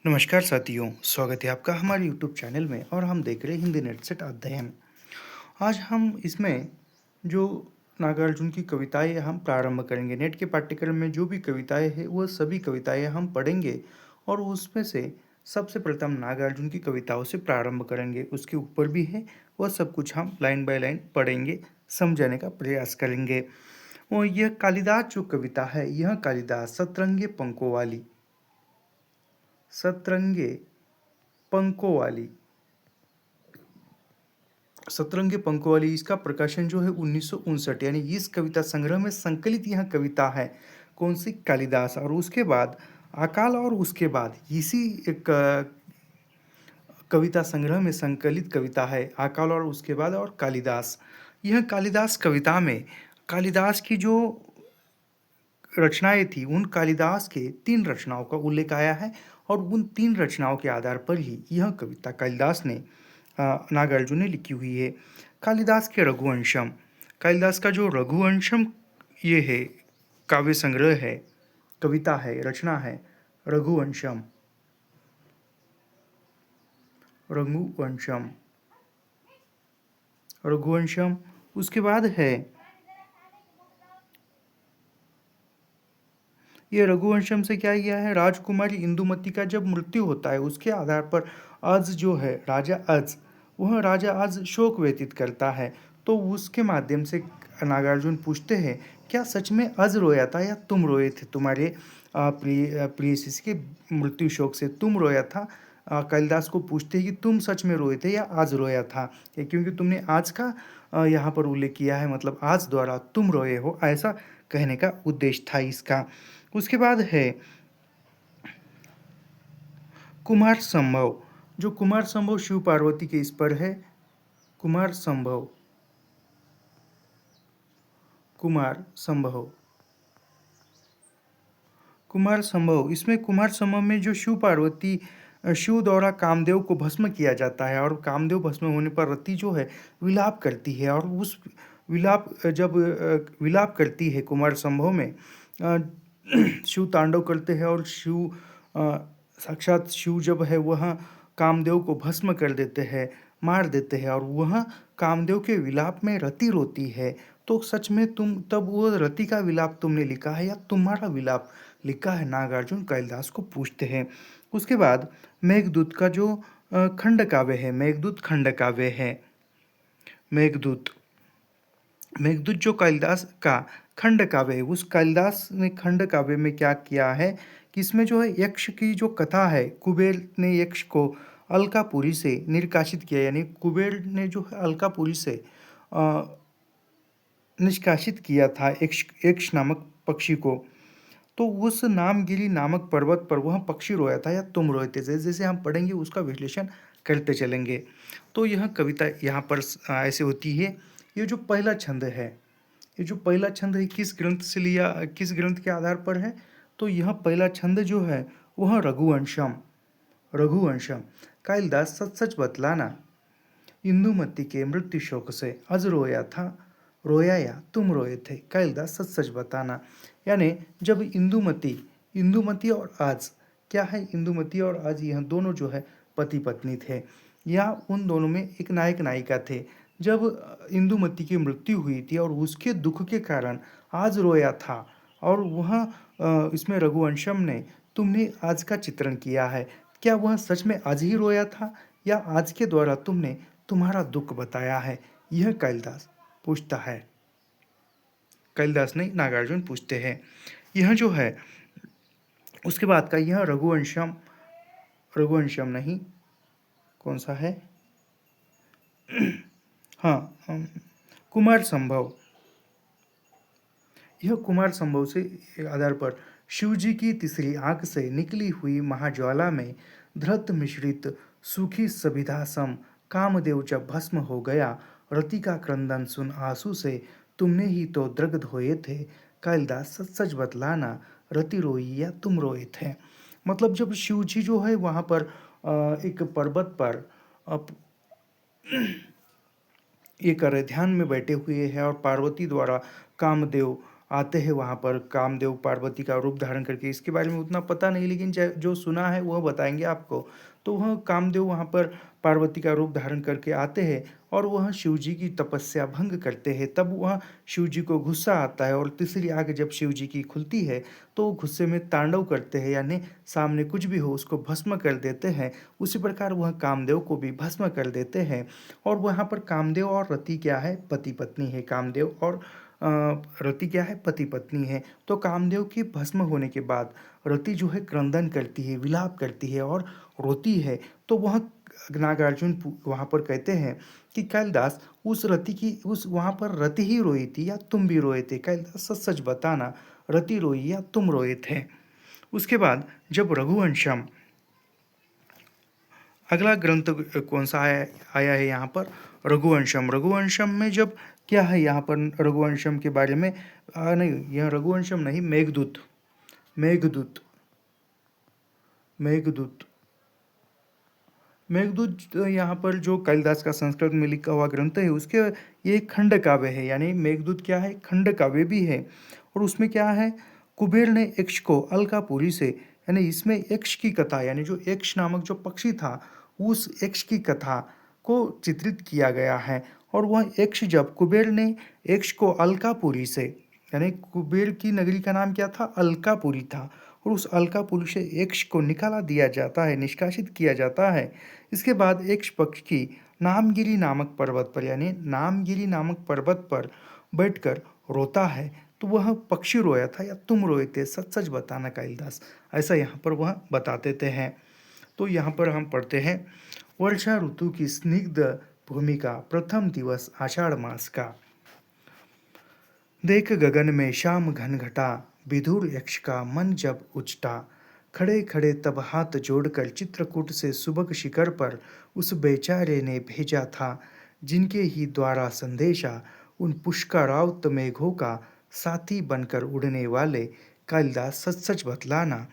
नमस्कार साथियों, स्वागत है आपका हमारे यूट्यूब चैनल में और हम देख रहे हैं हिंदी नेट सेट अध्ययन। आज हम इसमें जो नागार्जुन की कविताएं हम प्रारंभ करेंगे। नेट के पाठ्यक्रम में जो भी कविताएं हैं वह सभी कविताएं हम पढ़ेंगे और उसमें से सबसे प्रथम नागार्जुन की कविताओं से प्रारंभ करेंगे। उसके ऊपर भी है वह सब कुछ हम लाइन बाय लाइन पढ़ेंगे, समझाने का प्रयास करेंगे। और यह कालिदास जो कविता है, यह कालिदास सतरंगे पंखों वाली सतरंगी पंखों वाली इसका प्रकाशन जो है 1959, यानी इस कविता संग्रह में संकलित यह कविता है। कौन सी? कालिदास। और उसके बाद अकाल और उसके बाद इसी एक कविता संग्रह में संकलित कविता है अकाल और उसके बाद और कालिदास। यह कालिदास कविता में कालिदास की जो रचनाएं थी उन कालिदास के 3 रचनाओं का उल्लेख आया है और उन 3 रचनाओं के आधार पर ही यह कविता कालिदास ने नागार्जुन ने लिखी हुई है। कालिदास के रघुवंशम, कालिदास का जो रघुवंशम ये है काव्य संग्रह है, कविता है, रचना है रघुवंशम। रघुवंशम रघुवंशम उसके बाद है ये रघुवंशम से क्या किया है, राजकुमारी इंदुमती का जब मृत्यु होता है उसके आधार पर अज जो है राजा अज, वह राजा अज शोक व्यतीत करता है। तो उसके माध्यम से नागार्जुन पूछते हैं क्या सच में अज रोया था या तुम रोए थे? तुम्हारे प्रियसी के मृत्यु शोक से तुम रोया था? कालिदास को पूछते हैं कि तुम सच में रोए थे या आज रोया था? क्योंकि तुमने आज का यहाँ पर उल्लेख किया है, मतलब आज द्वारा तुम रोए हो, ऐसा कहने का उद्देश्य था इसका। उसके बाद है कुमार संभव। जो कुमार संभव शिव पार्वती के इस पर है। कुमार संभव कुमार संभव कुमार संभव इसमें कुमार संभव में जो शिव पार्वती शिव द्वारा कामदेव को भस्म किया जाता है और कामदेव भस्म होने पर रति जो है विलाप करती है और उस विलाप करती है कुमार संभव में शिव तांडव करते हैं और शिव साक्षात शिव जब है वह कामदेव को भस्म कर देते हैं, मार देते हैं और वह कामदेव के विलाप में रति रोती है। तो सच में तुम तब वो रति का विलाप तुमने लिखा है या तुम्हारा विलाप लिखा है? नागार्जुन कालिदास को पूछते हैं। उसके बाद मेघदूत का जो खंड काव्य है, मेघदूत खंड काव्य है। मेघदूत मेघदूत जो कालिदास का खंड काव्य है, उस कालिदास ने खंड काव्य में क्या किया है कि इसमें जो है यक्ष की जो कथा है, कुबेर ने यक्ष को अलकापुरी से निर्कासित किया, यानी कुबेर ने जो है अलकापुरी से निष्कासित किया था यक्ष यक्ष नामक पक्षी को। तो उस नामगिरी नामक पर्वत पर वह पक्षी रोया था या तुम रोए थे? जैसे जैसे हम पढ़ेंगे उसका विश्लेषण करते चलेंगे। तो यह कविता यहाँ पर ऐसे होती है। ये जो पहला छंद है, ये जो पहला छंद है किस ग्रंथ से लिया, किस ग्रंथ के आधार पर है? तो यह पहला छंद जो है वह रघुवंशम रघुवंशम कालिदास सच सच बतलाना, इंदुमती के मृत्यु शोक से अज रोया था, रोया या तुम रोए थे? कालिदास सच सच बताना। यानी जब इंदुमती और आज क्या है, इंदुमती और आज यह दोनों जो है पति पत्नी थे या उन दोनों में एक नायक नायिका थे। जब इंदुमती की मृत्यु हुई थी और उसके दुख के कारण आज रोया था और वह इसमें रघुवंशम ने तुमने आज का चित्रण किया है, क्या वह सच में आज ही रोया था या आज के द्वारा तुमने तुम्हारा दुख बताया है? यह कालिदास पूछता है। कालिदास नहीं, नागार्जुन पूछते हैं। यह जो है उसके बाद का यह रघुवंशम नहीं, कौन सा है? हाँ, कुमार संभव। यह कुमार संभव से आधार पर शिवजी की तीसरी आंख से निकली हुई महाज्वाला में धृत मिश्रित सूखी सभिधा सम कामदेव जब भस्म हो गया, रति का क्रंदन सुन आंसू से तुमने ही तो दग्ध होए थे। कालिदास सच सच बतलाना, रति रोई या तुम रोए थे? मतलब जब शिवजी जो है वहाँ पर एक पर्वत पर ये कर ध्यान में बैठे हुए हैं और पार्वती द्वारा कामदेव आते हैं वहाँ पर कामदेव पार्वती का रूप धारण करके। इसके बारे में उतना पता नहीं, लेकिन जो सुना है वह बताएंगे आपको। तो वह कामदेव वहाँ पर पार्वती का रूप धारण करके आते हैं और वह शिव जी की तपस्या भंग करते हैं। तब वह शिव जी को गुस्सा आता है और तीसरी आग जब शिव जी की खुलती है तो वो गुस्से में तांडव करते हैं, यानी सामने कुछ भी हो उसको भस्म कर देते हैं। उसी प्रकार वह कामदेव को भी भस्म कर देते हैं। और वहाँ पर कामदेव और रति क्या है, पति पत्नी है। कामदेव और रति क्या है, पति पत्नी है। तो कामदेव की भस्म होने के बाद रति जो है क्रंदन करती है, विलाप करती है और रोती है। तो वह नागार्जुन वहाँ पर कहते हैं कि कालिदास उस रति की उस वहाँ पर रति ही रोई थी या तुम भी रोए थे? कालिदास सच सच बताना, रति रोई या तुम रोए थे? उसके बाद जब रघुवंशम, अगला ग्रंथ कौन सा आया है यहाँ पर, रघुवंशम। रघुवंशम में जब क्या है यहाँ पर रघुवंशम के बारे में, नहीं यह रघुवंशम नहीं, मेघदूत। मेघदूत मेघदूत मेघदूत यहाँ पर जो कालिदास का संस्कृत में लिखा हुआ ग्रंथ है उसके, ये खंड काव्य है। यानी मेघदूत क्या है, खंड काव्य भी है। और उसमें क्या है, कुबेर ने यक्ष को अलकापुरी से, यानी इसमें यक्ष की कथा, यानी जो यक्ष नामक जो पक्षी था उस यक्ष की कथा को चित्रित किया गया है। और वह यक्ष जब कुबेर ने यक्ष को अलकापुरी से, यानी कुबेर की नगरी का नाम क्या था, अलकापुरी था, और उस अलकापुरी से यक्ष को निकाला दिया जाता है, निष्कासित किया जाता है। इसके बाद यक्ष पक्ष की नामगिरी नामक पर्वत पर, यानी नामगिरी नामक पर्वत पर बैठकर रोता है। तो वह पक्षी रोया था या तुम रोए थे? सच सच बताना कालिदास, ऐसा यहाँ पर वह बता देते हैं। तो यहाँ पर हम पढ़ते हैं, वर्षा ऋतु की स्निग्ध भूमिका, प्रथम दिवस आषाढ़ मास का। देख गगन में श्याम घन घटा, विधुर यक्ष का मन जब उचटा। खड़े खड़े तब हाथ जोड़कर चित्रकूट से सुबक शिखर पर उस बेचारे ने भेजा था, जिनके ही द्वारा संदेशा उन पुष्करावत मेघों का साथी बनकर उड़ने वाले। कालिदास सच सच बतलाना,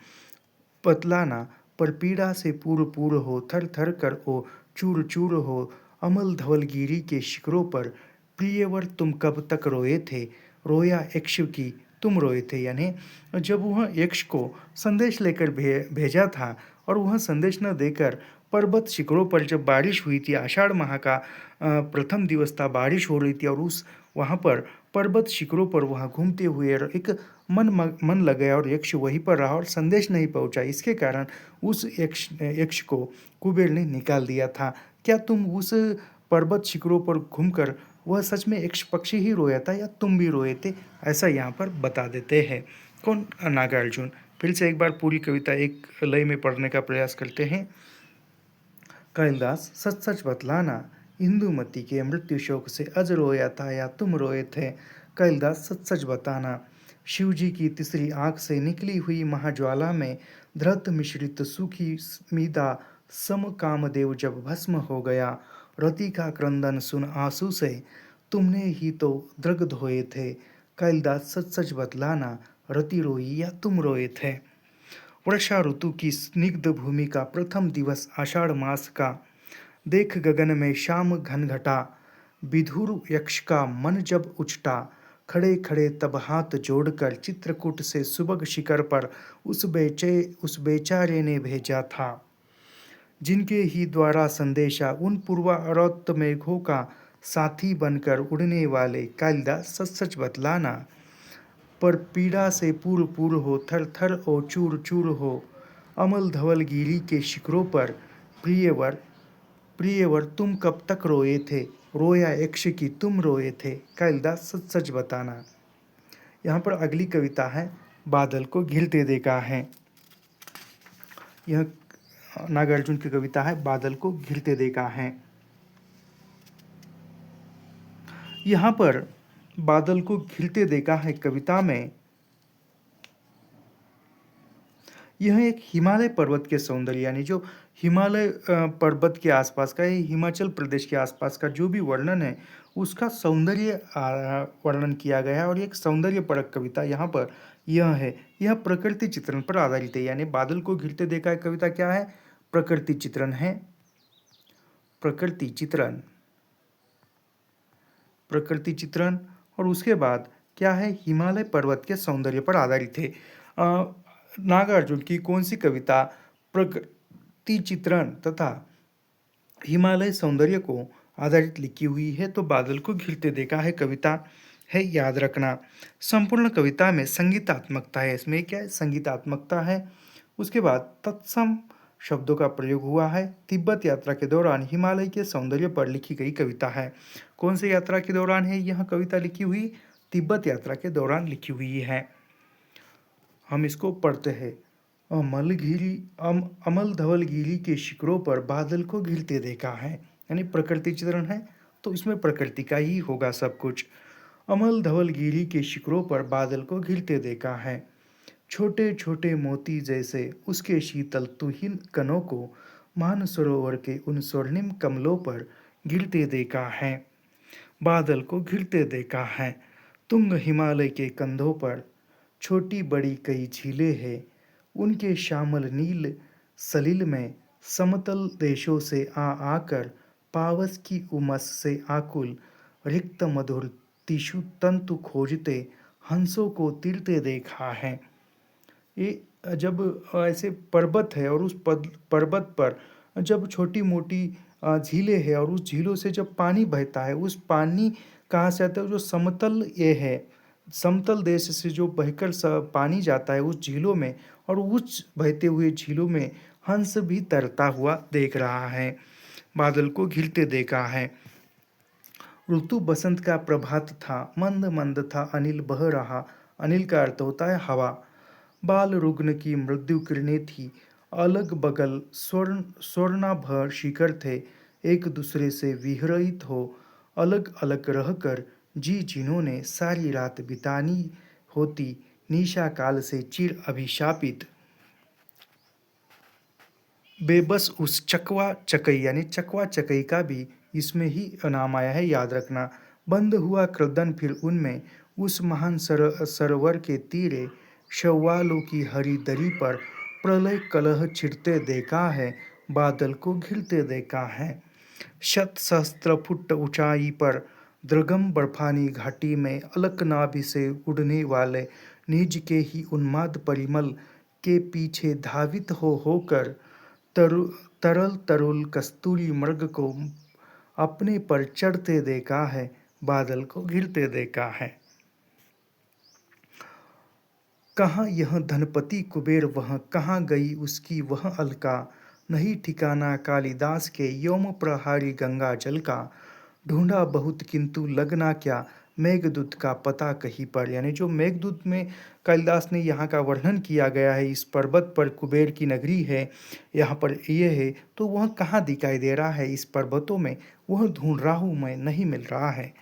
पर पीड़ा से पूर पूर हो, थर थर कर ओ चूर चूर हो। अमल धवलगिरी के शिखरों पर प्रियवर तुम कब तक रोए थे? रोया यक्ष की तुम रोए थे। यानी जब वह यक्ष को संदेश लेकर भेजा था और वह संदेश न देकर पर्वत शिखरों पर जब बारिश हुई थी, आषाढ़ माह का प्रथम दिवस था, बारिश हो रही थी और उस वहाँ पर पर्वत शिखरों पर वहाँ घूमते हुए एक मन लग गया और यक्ष वहीं पर रहा और संदेश नहीं पहुँचा। इसके कारण उस यक्ष को कुबेर ने निकाल दिया था। क्या तुम उस पर्वत शिखरों पर घूमकर वह सच में यक्ष पक्षी ही रोया था या तुम भी रोए थे? ऐसा यहाँ पर बता देते हैं कौन, नागार्जुन। फिर से एक बार पूरी कविता एक लय में पढ़ने का प्रयास करते हैं। कालिदास सच सच बतलाना, इंदुमती के मृत्यु शोक से अज रोया था या तुम रोए थे? कालिदास सच सच बताना, शिव जी की तीसरी आंख से निकली हुई महाज्वाला में धृत मिश्रित सूखी स्मिता सम कामदेव जब भस्म हो गया। रति का क्रंदन सुन आंसू से तुमने ही तो दृग्ध होए थे। कालिदास सच सच बतलाना, रति रोई या तुम रोए थे? वर्षा ऋतु की स्निग्ध भूमि का, प्रथम दिवस आषाढ़ मास का। देख गगन में श्याम घन घटा, विधुर यक्ष का मन जब उचटा। खड़े खड़े तब हाथ जोड़कर चित्रकूट से सुबह शिखर पर उस बेचारे ने भेजा था, जिनके ही द्वारा संदेशा उन पूर्वारत मेघों का साथी बनकर उड़ने वाले। कालिदास सच सच बतलाना, पर पीड़ा से पूर पूर हो, थर थर ओ चूर चूर हो। अमल धवल गिरी के शिखरों पर प्रियवर प्रियवर तुम कब तक रोए थे? रोया यक्ष की तुम रोए थे? कालिदास सच सच बताना। यहाँ पर अगली कविता है, बादल को घिरते देखा है। यह नागार्जुन की कविता है, बादल को घिरते देखा है। यहाँ पर बादल को घिरते देखा है कविता में यह एक हिमालय पर्वत के सौंदर्य, यानी जो हिमालय पर्वत के आसपास का, हिमाचल प्रदेश के आसपास का जो भी वर्णन है उसका सौंदर्य वर्णन किया गया है। और एक सौंदर्य परक कविता यहाँ पर यह है, यह प्रकृति चित्रण पर आधारित है। यानी बादल को घिरते देखा है कविता क्या है, प्रकृति चित्रण है। प्रकृति चित्रण और उसके बाद क्या है, हिमालय पर्वत के सौंदर्य पर आधारित है। नागार्जुन की कौन सी कविता प्रकृति चित्रण तथा हिमालय सौंदर्य को आधारित लिखी हुई है? तो बादल को घिरते देखा है कविता है, याद रखना। संपूर्ण कविता में संगीतात्मकता है, इसमें क्या है, संगीतात्मकता है। उसके बाद तत्सम शब्दों का प्रयोग हुआ है। तिब्बत यात्रा के दौरान हिमालय के सौंदर्य पर लिखी गई कविता है। कौन सी यात्रा के दौरान है यह कविता लिखी हुई? तिब्बत यात्रा के दौरान लिखी हुई है। हम इसको पढ़ते हैं। अमल धवल गिरी के शिखरों पर बादल को घिरते देखा है, यानी प्रकृति चित्रण है, तो इसमें प्रकृति का ही होगा सब कुछ। अमल धवल गिरी के शिखरों पर बादल को घिरते देखा है, छोटे छोटे मोती जैसे उसके शीतल तुहिन कणों को मानसरोवर के उन स्वर्णिम कमलों पर गिरते देखा है। बादल को घिरते देखा है, तुंग हिमालय के कंधों पर छोटी बड़ी कई झीलें हैं, उनके श्यामल नील सलिल में समतल देशों से आ आकर पावस की उमस से आकुल रिक्त मधुर टिशु तंतु खोजते हंसों को तिरते देखा है। ये जब ऐसे पर्वत है और उस पर्वत पर जब छोटी मोटी झीलें हैं और उस झीलों से जब पानी बहता है, उस पानी कहाँ से आता है, जो समतल ये है, समतल देश से जो बहकर पानी जाता है उस झीलों में, और उस बहते हुए झीलों में हंस भी तैरता हुआ देख रहा है। बादल को घिरते देखा है। ऋतु बसंत का प्रभात था, मंद मंद था अनिल बह रहा, अनिल का अर्थ होता है हवा। बाल रुग्ण की मृत्यु किरणें थी, अलग बगल स्वर्णाभ शिखर थे, एक दूसरे से विहरित हो अलग अलग रहकर जी जिन्होंने सारी रात बितानी होती, निशा काल से चिर अभिशापित बेबस उस चकवा चकई, यानी चकवा चकई का भी इसमें ही नाम आया है, याद रखना। बंद हुआ क्रदन फिर उनमें, उस महान सरोवर के तीरे शव्वालों की हरी दरी पर प्रलय कलह छिड़ते देखा है, बादल को घिरते देखा है। शत सहस्त्र फुट ऊंचाई पर द्रगम बर्फानी घाटी में अलकनाभि से उड़ने वाले निज के ही उन्माद परिमल के पीछे धावित हो होकर तरु तरल तरुल कस्तूरी मृग को अपने पर चढ़ते देखा है, बादल को घिरते देखा है। कहाँ यह धनपति कुबेर, वह कहाँ गई उसकी वह अलका, नहीं ठिकाना कालिदास के यौम प्रहारी गंगा जल का, ढूंढा बहुत किंतु लगना क्या, मेघदूत का पता कहीं पर। यानी जो मेघदूत में कालिदास ने यहाँ का वर्णन किया गया है, इस पर्वत पर कुबेर की नगरी है, यहाँ पर ये है, तो वह कहाँ दिखाई दे रहा है इस पर्वतों में, वह ढूंढ रहा हूँ मैं, नहीं मिल रहा है।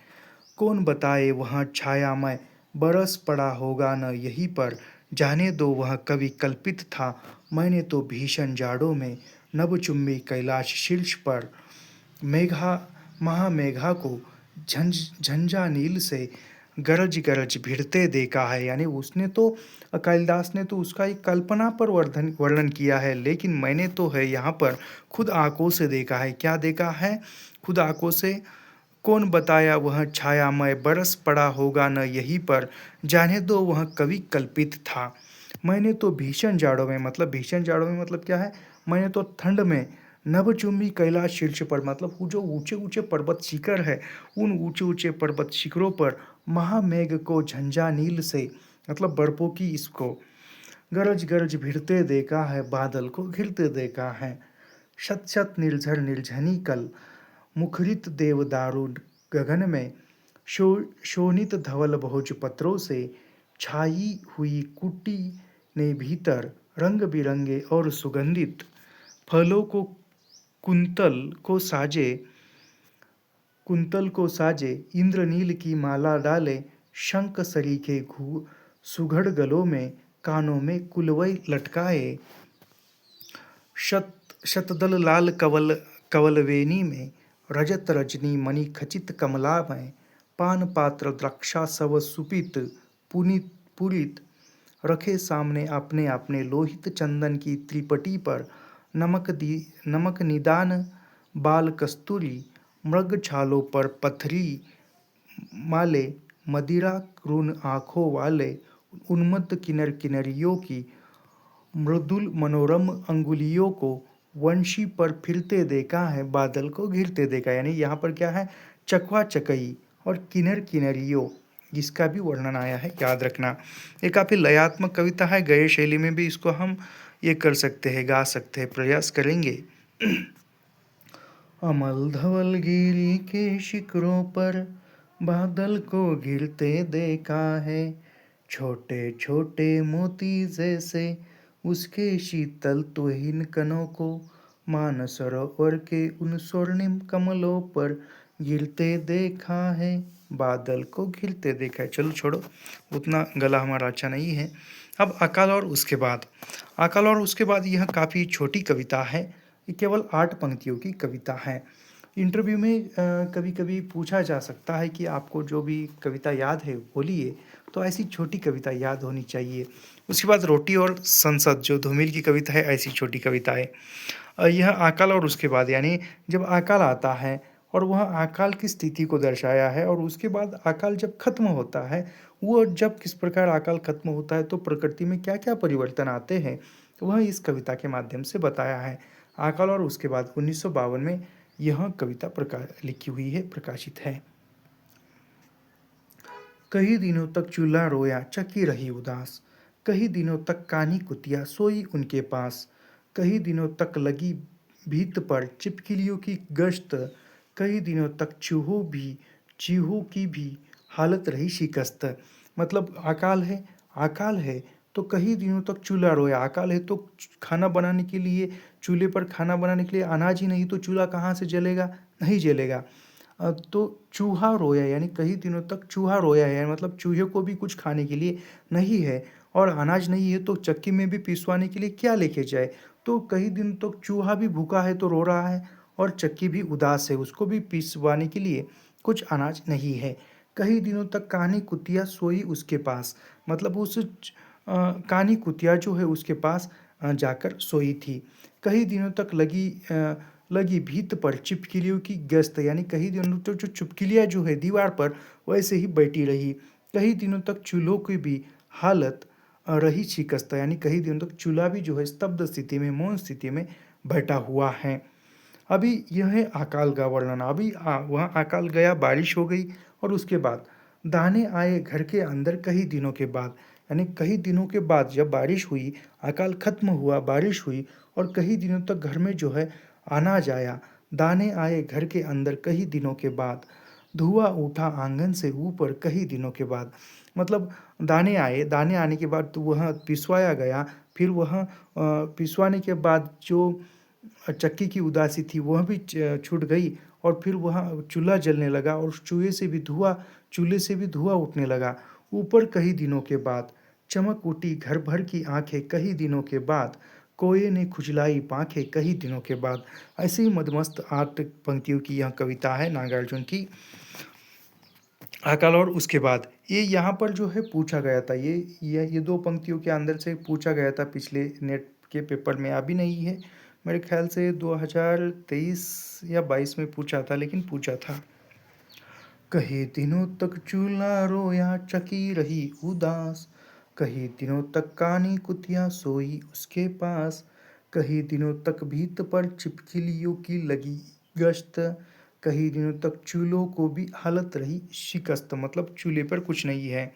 कौन बताए वहाँ छायामय बरस पड़ा होगा न यहीं पर, जाने दो वह कवि कल्पित था, मैंने तो भीषण जाड़ों में नभचुम्बी कैलाश शीर्ष पर मेघा महामेघा को झंझा नील से गरज गरज भिड़ते देखा है। यानी उसने तो, कालिदास ने तो उसका एक कल्पना पर वर्णन किया है, लेकिन मैंने तो है यहाँ पर खुद आंखों से देखा है। क्या देखा है? खुद आंखों से। कौन बताया वह छायामय बरस पड़ा होगा न यहीं पर, जाने दो वह कवि कल्पित था। मैंने तो भीषण जाड़ों में, मतलब भीषण जाड़ों में मतलब क्या है, मैंने तो ठंड में नभचुम्बी कैलाश शीर्ष पर, मतलब वो जो ऊंचे ऊंचे पर्वत शिखर है, उन ऊंचे ऊंचे पर्वत शिखरों पर महामेघ को झंझा नील से, मतलब बर्फों की इसको गरज गरज भिड़ते देखा है, बादल को घिरते देखा है। शत शत निर्झर निर्झनी कल मुखरित देवदारू गगन में, शोणित धवल भोज पत्रों से छाई हुई कुटी ने भीतर, रंग बिरंगे और सुगंधित फलों को कुंतल को साजे इंद्रनील की माला डाले, शंख सरीखे सुघड़ गलों में, कानों में कुलवई लटकाए, शतदल लाल कवलवेनी में, रजत रजनी मणि खचित कमलामय, पान पात्र द्राक्षा सव सुपित पुरित रखे सामने अपने अपने लोहित चंदन की त्रिपटी पर, नमक निदान बाल कस्तूरी, मृग छालों पर पथरी माले मदिरा क्रून आँखों वाले उन्मत्त किन्नर किन्नरियों की मृदुल मनोरम अंगुलियों को वंशी पर फिरते देखा है, बादल को घिरते देखा। यानी यहाँ पर क्या है, चकवा चकई और किन्नर किन्नरियों, जिसका भी वर्णन आया है, याद रखना। ये काफ़ी लयात्मक कविता है, गए शैली में भी इसको हम ये कर सकते हैं, गा सकते हैं, प्रयास करेंगे। अमल धवल गिरी के शिखरों पर बादल को घिरते देखा है, छोटे छोटे मोती जैसे उसके शीतल तुहिन कणों को मानसरोवर के उन स्वर्णिम कमलों पर गिरते देखा है, बादल को घिरते देखा है। चलो छोड़ो, उतना गला हमारा अच्छा नहीं है। अब अकाल और उसके बाद। अकाल और उसके बाद यह काफ़ी छोटी कविता है, ये केवल 8 पंक्तियों की कविता है। इंटरव्यू में कभी कभी पूछा जा सकता है कि आपको जो भी कविता याद है बोलिए, तो ऐसी छोटी कविता याद होनी चाहिए। उसके बाद रोटी और संसद, जो धूमिल की कविता है, ऐसी छोटी कविता है। यह अकाल और उसके बाद, यानी जब अकाल आता है और वह अकाल की स्थिति को दर्शाया है, और उसके बाद अकाल जब खत्म होता है, वो जब किस प्रकार अकाल खत्म होता है तो प्रकृति में क्या क्या परिवर्तन आते हैं, वह इस कविता के माध्यम से बताया है। अकाल और उसके बाद 1952 में यह कविता लिखी हुई है, प्रकाशित है। कई दिनों तक चूल्हा रोया, चकी रही उदास, कई दिनों तक कानी कुतिया सोई उनके पास, कई दिनों तक लगी भीत पर चिपकलियों की गश्त, कई दिनों तक चूहों की भी हालत रही शिकस्त। मतलब अकाल है तो कई दिनों तक चूल्हा रोया। अकाल है तो खाना बनाने के लिए, चूल्हे पर खाना बनाने के लिए अनाज ही नहीं तो चूल्हा कहाँ से जलेगा, नहीं जलेगा। तो चूहा रोया, यानी कई दिनों तक चूहा रोया है, मतलब चूहे को भी कुछ खाने के लिए नहीं है, और अनाज नहीं है तो चक्की में भी पिसवाने के लिए क्या लेके जाए। तो कई दिन तक चूहा भी भूखा है तो रो रहा है, और चक्की भी उदास है, उसको भी पिसवाने के लिए कुछ अनाज नहीं है। कई दिनों तक कानी कुतिया सोई उसके पास, मतलब कानी कुतिया जो है उसके पास जाकर सोई थी। कई दिनों तक लगी भीत पर चिपकलियों की गश्त, यानी कई दिनों तक जो चिपकलियाँ जो है दीवार पर वैसे ही बैठी रही। कई दिनों तक चूल्हों की भी हालत रही शिकस्त, यानी कई दिनों तक चूल्हा भी जो है स्तब्ध स्थिति में, मौन स्थिति में बैठा हुआ है। अभी यह है अकाल का वर्णन। अभी वहाँ अकाल गया, बारिश हो गई, और उसके बाद दाने आए घर के अंदर कई दिनों के बाद, यानी कई दिनों के बाद जब बारिश हुई, अकाल खत्म हुआ, बारिश हुई, और कई दिनों तक घर में जो है अनाज आया। दाने आए घर के अंदर कई दिनों के बाद, धुआं उठा आंगन से ऊपर कई दिनों के बाद। मतलब दाने आए, दाने आने के बाद तो वह पिसवाया गया, फिर वह पिसवाने के बाद जो चक्की की उदासी थी वह भी छूट गई, और फिर वहाँ चूल्हा जलने लगा, और चूल्हे से भी धुआं उठने लगा। ऊपर कई दिनों के बाद चमक उठी घर भर की आंखें कई दिनों के बाद, कोये ने खुजलाई पांखें कई दिनों के बाद। ऐसे ही मदमस्त 8 पंक्तियों की यह कविता है नागार्जुन की, अकाल और उसके बाद। ये यहाँ पर जो है पूछा गया था, ये 2 पंक्तियों के अंदर से पूछा गया था पिछले नेट के पेपर में, अभी नहीं है, मेरे ख्याल से 2023 या 22 में पूछा था, लेकिन पूछा था। कई दिनों तक चूल्हा रोया, चकी रही उदास, कई दिनों तक कानी कुतिया सोई उसके पास, कई दिनों तक भीत पर छिपकलियों की लगी गश्त, कई दिनों तक चूल्हों को भी हालत रही शिकस्त, मतलब चूल्हे पर कुछ नहीं है।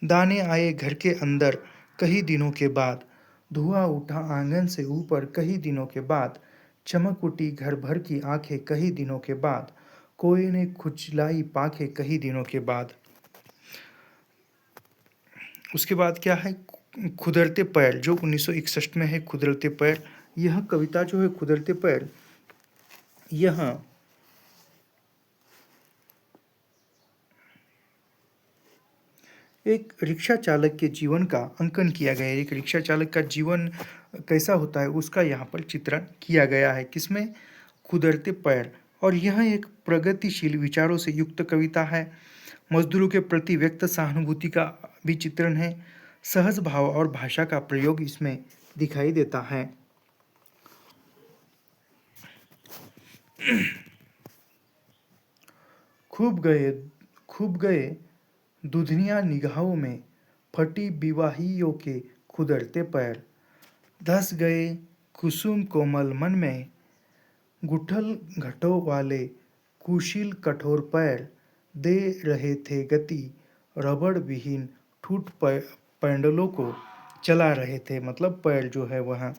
दाने आए घर के अंदर कई दिनों के बाद, धुआं उठा आंगन से ऊपर कई दिनों के बाद, चमक उठी घर भर की आंखें कई दिनों के बाद, कोई ने खुजलाई पांखें कई दिनों के बाद। उसके बाद क्या है, खुदरते पैर, जो 1961 में है, खुदरते पैर। यह कविता जो है खुदरते पैर, यह एक रिक्शा चालक के जीवन का अंकन किया गया है। एक रिक्शा चालक का जीवन कैसा होता है उसका यहाँ पर चित्रण किया गया है, किसमें, खुदरते पैर। और यह एक प्रगतिशील विचारों से युक्त कविता है। मजदूरों के प्रति व्यक्त सहानुभूति का भी चित्रण है। सहज भाव और भाषा का प्रयोग इसमें दिखाई देता है। खूब गए खूब गए दुधनिया निगाहों में फटी विवाहियों के खुदरते पैर, धस गए कुसुम कोमल मन में, गुठल घटों वाले कुशील कठोर पैर दे रहे थे गति, रबड़ विहीन ठूठ पैंडलों को चला रहे थे। मतलब पैर जो है वहाँ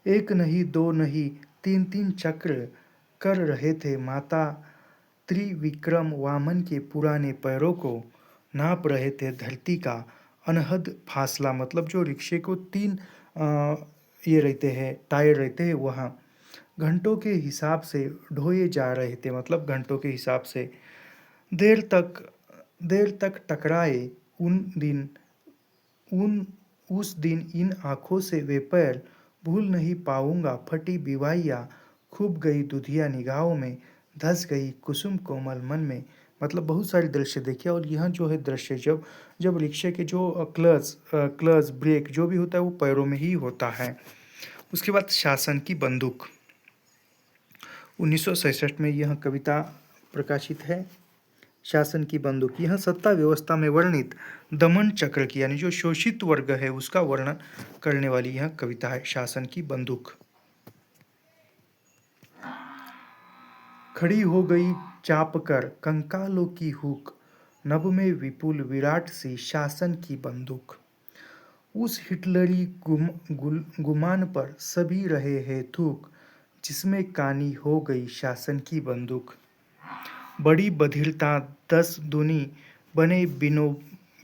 एक नहीं दो नहीं तीन तीन चक्र कर रहे थे। माता त्रिविक्रम वामन के पुराने पैरों को नाप रहे थे धरती का अनहद फासला। मतलब जो रिक्शे को तीन ये रहते हैं, टायर रहते हैं, वहाँ घंटों के हिसाब से ढोए जा रहे थे। मतलब घंटों के हिसाब से देर तक देर तक टकराए उन दिन उन उस दिन इन आँखों से वे पैर भूल नहीं पाऊंगा। फटी विवाहियाँ खूब गई दुधिया निगाहों में, धस गई कुसुम कोमल मन में। मतलब बहुत सारे दृश्य देखे। और यहाँ जो है दृश्य जब जब रिक्शे के जो क्लच ब्रेक जो भी होता है वो पैरों में ही होता है। उसके बाद शासन की बंदूक, 1966 में यह कविता प्रकाशित है। शासन की बंदूक, यह सत्ता व्यवस्था में वर्णित दमन चक्र की यानी जो शोषित वर्ग है उसका वर्णन करने वाली यह कविता है। शासन की बंदूक। खड़ी हो गई चाप कर कंकालों की हुक, नभ में विपुल विराट सी शासन की बंदूक। उस हिटलरी गुमान पर सभी रहे हैं थूक, जिसमें कानी हो गई शासन की बंदूक। बड़ी बधिरता 10 दूनी बने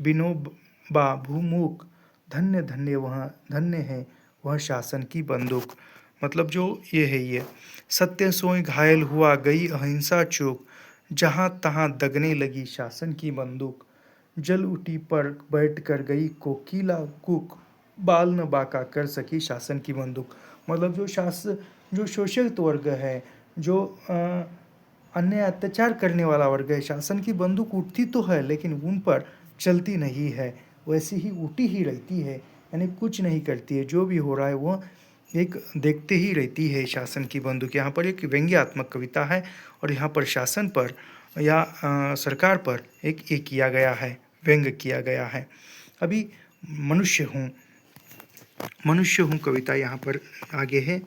बिनोबा भूमुख, धन्य धन्य है वह शासन की बंदूक। मतलब जो ये है, ये सत्य सोई घायल हुआ गई अहिंसा चूक, जहाँ तहाँ दगने लगी शासन की बंदूक। जल उठी पर बैठ कर गई कोकिला कूक, बाल न बाका कर सकी शासन की बंदूक। मतलब जो शोषित वर्ग है, जो अन्य अत्याचार करने वाला वर्ग है, शासन की बंदूक उठती तो है लेकिन उन पर चलती नहीं है, वैसी ही उठी ही रहती है, यानी कुछ नहीं करती है। जो भी हो रहा है वो एक देखते ही रहती है शासन की बंदूक। यहाँ पर एक व्यंग्यात्मक कविता है और यहाँ पर शासन पर या सरकार पर एक ये किया गया है, व्यंग किया गया है। अभी मनुष्य हूँ कविता यहाँ पर आगे है।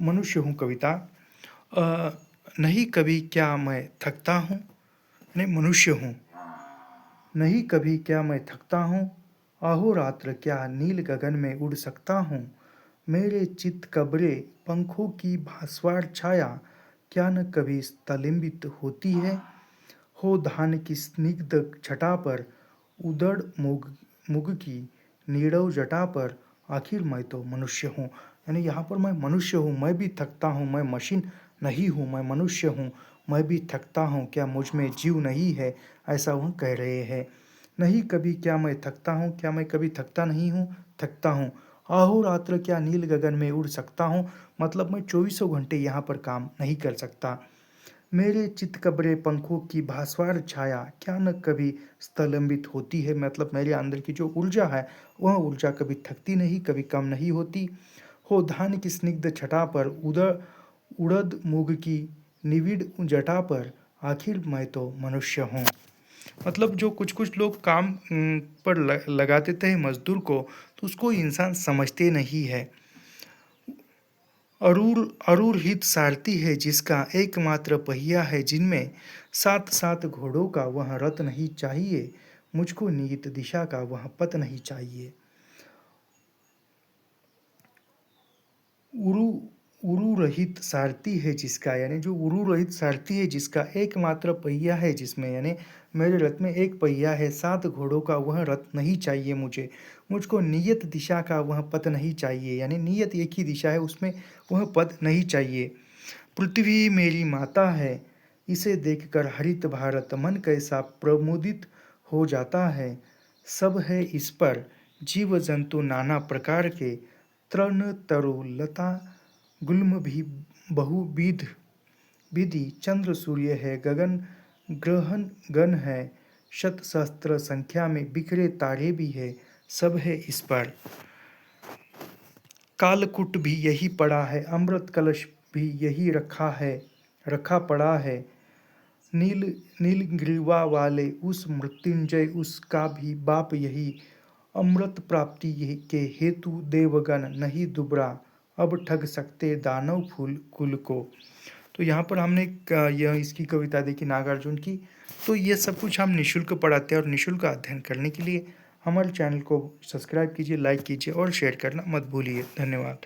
मनुष्य हूँ कविता। नहीं कभी क्या मैं थकता हूँ, नहीं मनुष्य हूँ। नहीं कभी क्या मैं थकता हूँ, अहोरात्र क्या नील गगन में उड़ सकता हूँ। मेरे चित कब्रे पंखों की भास्वर छाया, क्या न कभी स्तलिंबित होती है। हो धान की स्निग्ध छटा पर, उदड़ मुग की नीरव जटा पर, आखिर मैं तो मनुष्य हूँ। यानी यहाँ पर मैं मनुष्य हूँ, मैं भी थकता हूँ, मैं मशीन नहीं हूँ, मैं मनुष्य हूँ, मैं भी थकता हूँ, क्या मुझ में जीव नहीं है, ऐसा वह कह रहे हैं। नहीं कभी क्या मैं थकता हूँ, क्या मैं कभी थकता नहीं हूँ, थकता हूँ। अहोरात्र क्या नील गगन में उड़ सकता हूँ, मतलब मैं 24 घंटे यहाँ पर काम नहीं कर सकता। मेरे चितकबरे पंखों की भास्वर छाया, क्या न कभी स्तलंबित होती है। मतलब मेरे अंदर की जो ऊर्जा है वह ऊर्जा कभी थकती नहीं, कभी कम नहीं होती। हो धान की स्निग्ध छटा पर, उड़द मूग की निविड़ जटा पर, आखिर मैं तो मनुष्य हूँ। मतलब जो कुछ कुछ लोग काम पर लगा देते हैं मजदूर को, तो उसको इंसान समझते नहीं है। अरूर हित सारथी है जिसका एकमात्र पहिया है, जिनमें 7 घोड़ों का वह रथ नहीं चाहिए, मुझको नियत दिशा का वह पथ नहीं चाहिए। उरु उरु रहित सारथी है जिसका, यानी जो उरु रहित सारथी है जिसका एकमात्र पहिया है, जिसमें यानी मेरे रथ में एक पहिया है, 7 घोड़ों का वह रथ नहीं चाहिए मुझे, मुझको नियत दिशा का वह पथ नहीं चाहिए। यानी नियत एक ही दिशा है, उसमें वह पथ नहीं चाहिए। पृथ्वी मेरी माता है, इसे देखकर हरित भारत मन कैसा प्रमुदित हो जाता है। सब है इस पर जीव जंतु नाना प्रकार के, तृण तरु लता गुल्म भी बहुविध विधि, चंद्र सूर्य है गगन ग्रहण गण है, शत सहस्त्र संख्या में बिखरे तारे भी है, सब है इस पर। कालकूट भी यही पड़ा है, अमृत कलश भी यही रखा पड़ा है। नील नीलग्रीवा वाले उस मृत्युंजय उसका भी बाप यही, अमृत प्राप्ति के हेतु देवगण नहीं दुबरा, अब ठग सकते दानव फूल कुल को। तो यहाँ पर हमने यह इसकी कविता देखी नागार्जुन की। तो ये सब कुछ हम निःशुल्क पढ़ाते हैं, और निःशुल्क अध्ययन करने के लिए हमारे चैनल को सब्सक्राइब कीजिए, लाइक कीजिए और शेयर करना मत भूलिए। धन्यवाद।